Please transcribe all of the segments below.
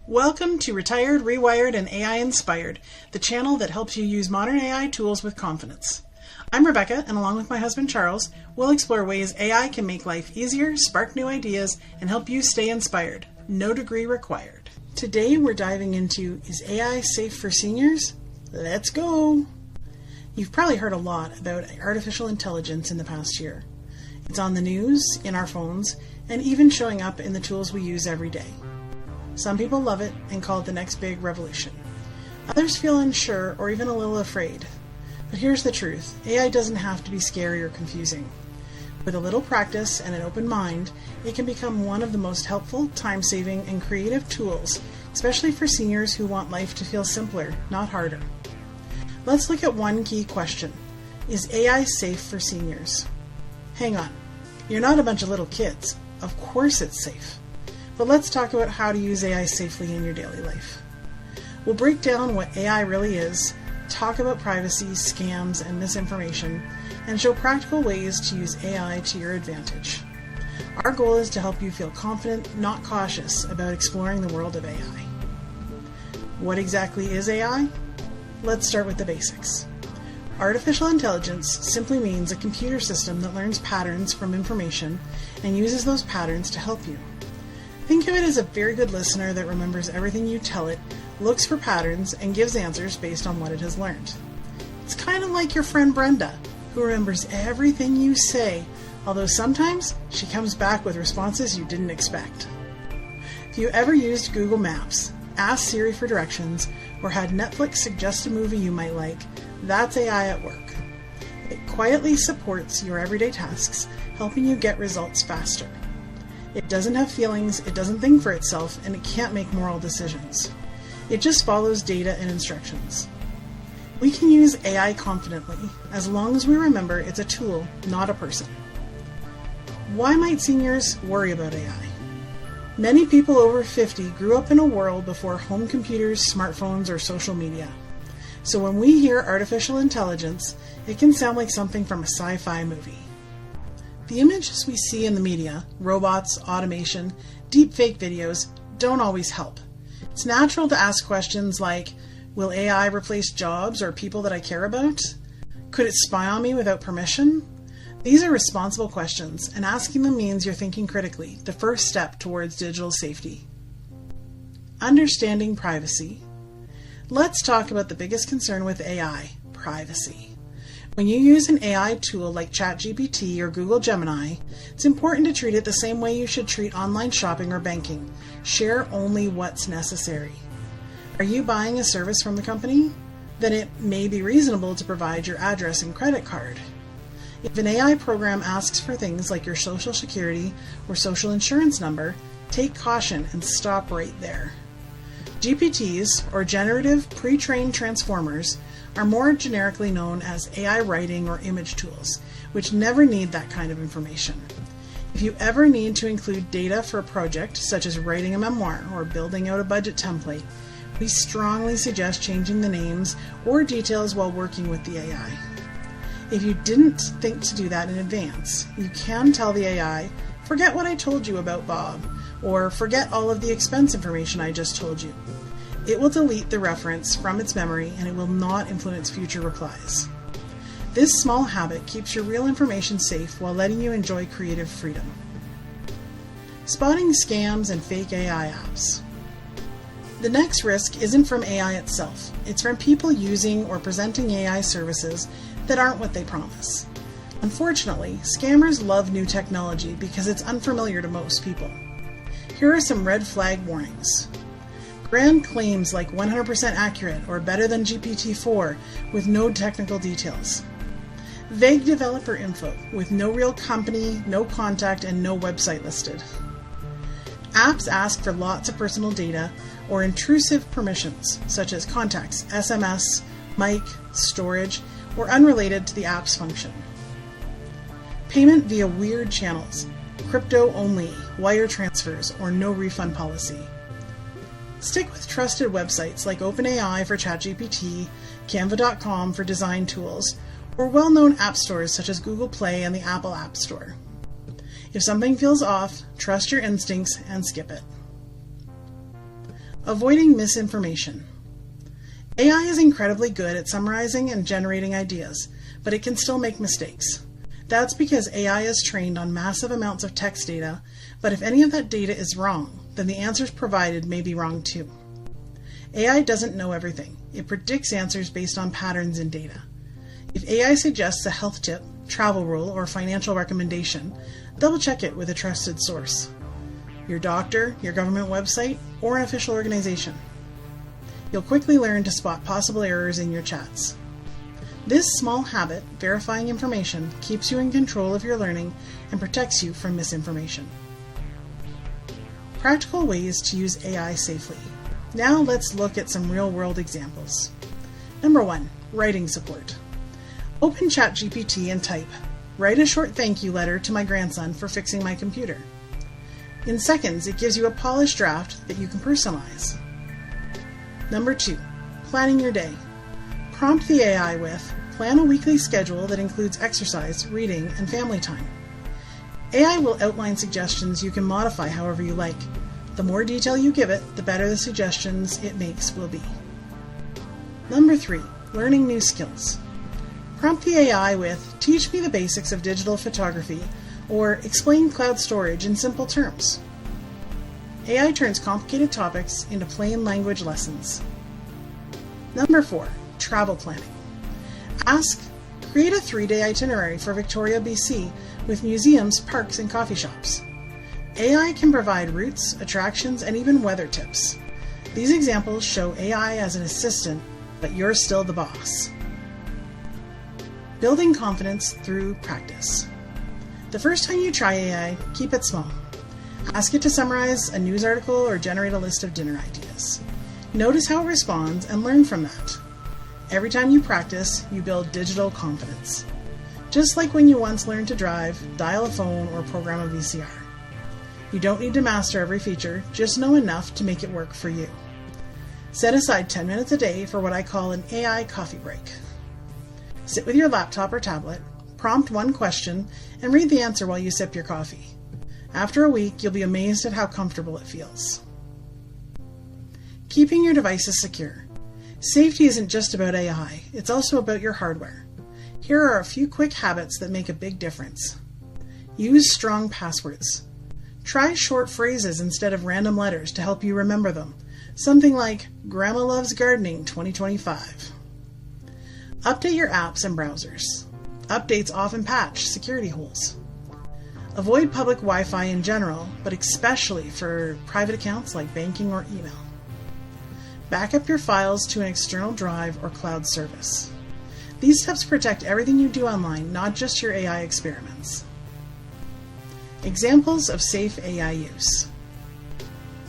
Welcome to Retired, Rewired, and AI Inspired, the channel that helps you use modern AI tools with confidence. I'm Rebecca, and along with my husband Charles, we'll explore ways AI can make life easier, spark new ideas, and help you stay inspired. No degree required. Today we're diving into, is AI safe for seniors? Let's go! You've probably heard a lot about artificial intelligence in the past year. It's on the news, in our phones, and even showing up in the tools we use every day. Some people love it and call it the next big revolution. Others feel unsure or even a little afraid. But here's the truth, AI doesn't have to be scary or confusing. With a little practice and an open mind, it can become one of the most helpful, time-saving, and creative tools, especially for seniors who want life to feel simpler, not harder. Let's look at one key question. Is AI safe for seniors? Hang on, you're not a bunch of little kids. Of course it's safe. But let's talk about how to use AI safely in your daily life. We'll break down what AI really is, talk about privacy, scams, and misinformation, and show practical ways to use AI to your advantage. Our goal is to help you feel confident, not cautious, about exploring the world of AI. What exactly is AI? Let's start with the basics. Artificial intelligence simply means a computer system that learns patterns from information and uses those patterns to help you. Think of it as a very good listener that remembers everything you tell it, looks for patterns, and gives answers based on what it has learned. It's kind of like your friend Brenda, who remembers everything you say, although sometimes she comes back with responses you didn't expect. If you ever used Google Maps, asked Siri for directions, or had Netflix suggest a movie you might like, that's AI at work. It quietly supports your everyday tasks, helping you get results faster. It doesn't have feelings, it doesn't think for itself, and it can't make moral decisions. It just follows data and instructions. We can use AI confidently, as long as we remember it's a tool, not a person. Why might seniors worry about AI? Many people over 50 grew up in a world before home computers, smartphones, or social media. So when we hear artificial intelligence, it can sound like something from a sci-fi movie. The images we see in the media, robots, automation, deepfake videos, don't always help. It's natural to ask questions like, will AI replace jobs or people that I care about? Could it spy on me without permission? These are responsible questions, and asking them means you're thinking critically, the first step towards digital safety. Understanding privacy. Let's talk about the biggest concern with AI, privacy. When you use an AI tool like ChatGPT or Google Gemini, it's important to treat it the same way you should treat online shopping or banking. Share only what's necessary. Are you buying a service from the company? Then it may be reasonable to provide your address and credit card. If an AI program asks for things like your social security or social insurance number, take caution and stop right there. GPTs, or generative pre-trained transformers, are more generically known as AI writing or image tools, which never need that kind of information. If you ever need to include data for a project, such as writing a memoir or building out a budget template, we strongly suggest changing the names or details while working with the AI. If you didn't think to do that in advance, you can tell the AI, forget what I told you about Bob, or forget all of the expense information I just told you. It will delete the reference from its memory and it will not influence future replies. This small habit keeps your real information safe while letting you enjoy creative freedom. Spotting scams and fake AI apps. The next risk isn't from AI itself. It's from people using or presenting AI services that aren't what they promise. Unfortunately, scammers love new technology because it's unfamiliar to most people. Here are some red flag warnings. Grand claims like 100% accurate or better than GPT-4 with no technical details. Vague developer info with no real company, no contact, and no website listed. Apps ask for lots of personal data or intrusive permissions such as contacts, SMS, mic, storage, or unrelated to the app's function. Payment via weird channels, crypto only, wire transfers, or no refund policy. Stick with trusted websites like OpenAI for ChatGPT, Canva.com for design tools, or well-known app stores such as Google Play and the Apple App Store. If something feels off, trust your instincts and skip it. Avoiding misinformation. AI is incredibly good at summarizing and generating ideas, but it can still make mistakes. That's because AI is trained on massive amounts of text data, but if any of that data is wrong, then the answers provided may be wrong too. AI doesn't know everything. It predicts answers based on patterns in data. If AI suggests a health tip, travel rule, or financial recommendation, double check it with a trusted source. Your doctor, your government website, or an official organization. You'll quickly learn to spot possible errors in your chats. This small habit, verifying information, keeps you in control of your learning and protects you from misinformation. Practical ways to use AI safely. Now let's look at some real-world examples. Number 1, writing support. Open ChatGPT and type, "Write a short thank you letter to my grandson for fixing my computer." In seconds, it gives you a polished draft that you can personalize. Number 2, planning your day. Prompt the AI with, "Plan a weekly schedule that includes exercise, reading, and family time." AI will outline suggestions you can modify however you like. The more detail you give it, the better the suggestions it makes will be. Number 3, learning new skills. Prompt the AI with, "Teach me the basics of digital photography," or "Explain cloud storage in simple terms." AI turns complicated topics into plain language lessons. Number 4, travel planning. Ask, "Create a 3-day itinerary for Victoria, BC with museums, parks, and coffee shops." AI can provide routes, attractions, and even weather tips. These examples show AI as an assistant, but you're still the boss. Building confidence through practice. The first time you try AI, keep it small. Ask it to summarize a news article or generate a list of dinner ideas. Notice how it responds and learn from that. Every time you practice, you build digital confidence. Just like when you once learned to drive, dial a phone, or program a VCR. You don't need to master every feature, just know enough to make it work for you. Set aside 10 minutes a day for what I call an AI coffee break. Sit with your laptop or tablet, prompt one question, and read the answer while you sip your coffee. After a week, you'll be amazed at how comfortable it feels. Keeping your devices secure. Safety isn't just about AI, it's also about your hardware. Here are a few quick habits that make a big difference. Use strong passwords. Try short phrases instead of random letters to help you remember them. Something like, "Grandma loves gardening 2025. Update your apps and browsers. Updates often patch security holes. Avoid public Wi-Fi in general, but especially for private accounts like banking or email. Back up your files to an external drive or cloud service. These steps protect everything you do online, not just your AI experiments. Examples of safe AI use.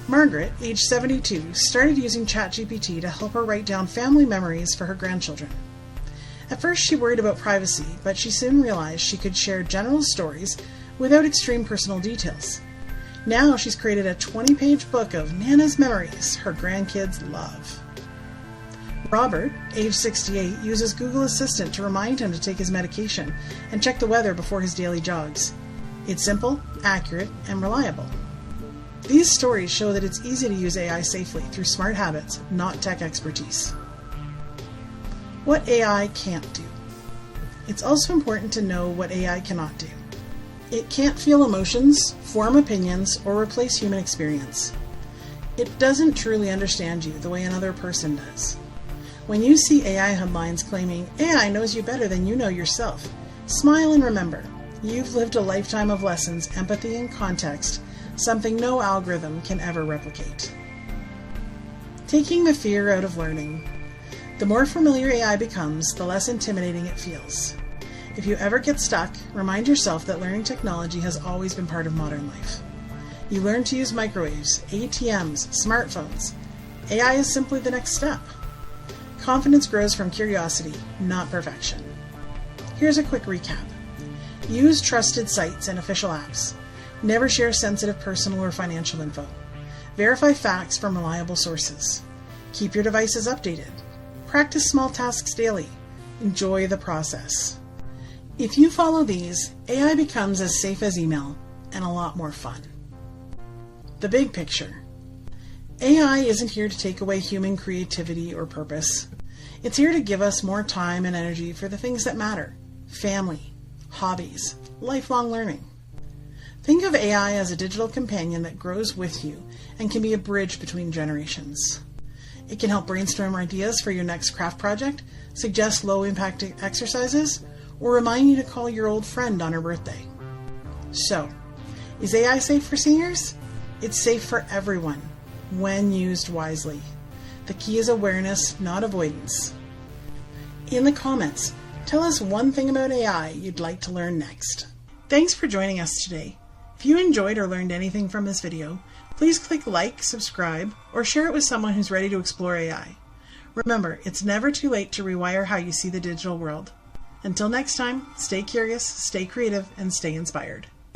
Margaret, age 72, started using ChatGPT to help her write down family memories for her grandchildren. At first she worried about privacy, but she soon realized she could share general stories without extreme personal details. Now she's created a 20-page book of Nana's memories her grandkids love. Robert, age 68, uses Google Assistant to remind him to take his medication and check the weather before his daily jogs. It's simple, accurate, and reliable. These stories show that it's easy to use AI safely through smart habits, not tech expertise. What AI can't do. It's also important to know what AI cannot do. It can't feel emotions, form opinions, or replace human experience. It doesn't truly understand you the way another person does. When you see AI headlines claiming, "AI knows you better than you know yourself," smile and remember, you've lived a lifetime of lessons, empathy, and context, something no algorithm can ever replicate. Taking the fear out of learning. The more familiar AI becomes, the less intimidating it feels. If you ever get stuck, remind yourself that learning technology has always been part of modern life. You learn to use microwaves, ATMs, smartphones. AI is simply the next step. Confidence grows from curiosity, not perfection. Here's a quick recap. Use trusted sites and official apps. Never share sensitive personal or financial info. Verify facts from reliable sources. Keep your devices updated. Practice small tasks daily. Enjoy the process. If you follow these, AI becomes as safe as email and a lot more fun. The big picture. AI isn't here to take away human creativity or purpose. It's here to give us more time and energy for the things that matter: family, hobbies, lifelong learning. Think of AI as a digital companion that grows with you and can be a bridge between generations. It can help brainstorm ideas for your next craft project, suggest low-impact exercises, or remind you to call your old friend on her birthday. So, is AI safe for seniors? It's safe for everyone, when used wisely. The key is awareness, not avoidance. In the comments, tell us one thing about AI you'd like to learn next. Thanks for joining us today. If you enjoyed or learned anything from this video, please click like, subscribe, or share it with someone who's ready to explore AI. Remember, it's never too late to rewire how you see the digital world. Until next time, stay curious, stay creative, and stay inspired.